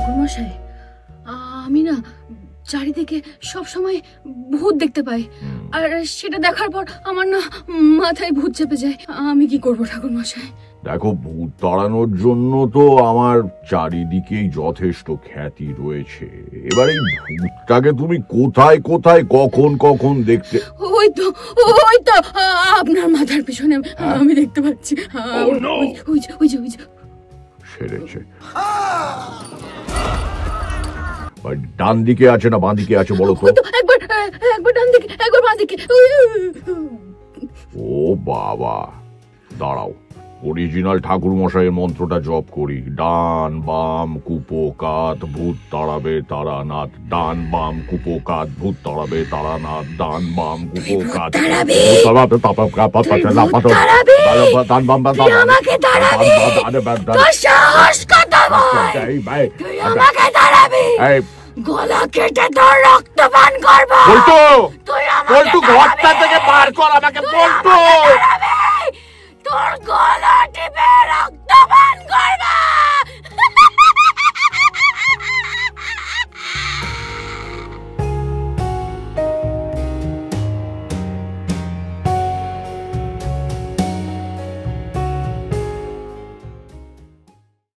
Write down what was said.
ঠাকুর মশাই, আমি না চারিদিকে সব সময় ভূত দেখতে পাই, আর সেটা দেখার পর আমার না মাথায় ভূত চেপে যায়। আমি কি করব ঠাকুর মশাই? দেখো, ভূত তাড়ানোর জন্য তো আমার চারিদিকেই যথেষ্ট খ্যাতি রয়েছে। এবার এই ভূতটাকে তুমি কোথায় কোথায় কখন কখন দেখতে? ওই তো আপনার মাথার পিছনে আমি দেখতে পাচ্ছি। সেরেছে। ডান দিকে আছে না বাঁ দিকে আছে বলো তো? একবার ডান দিকে, একবার বাঁ দিকে। ও বাবা, দাঁড়াও, অরিজিনাল ঠাকুর মশাইয়ের মন্ত্রটা জপ করি। ডান বাম কুপো কাত ভূত তাড়াবে তারানাথ, ডান বাম কুপো কাত ভূত তাড়াবে তারানাথ, ডান বাম কুপো কাত গলা কেটে তোর রক্ত পান করবো। পল্টু, ঘরটা থেকে বার কর আমাকে, পল্টু। তোর গলা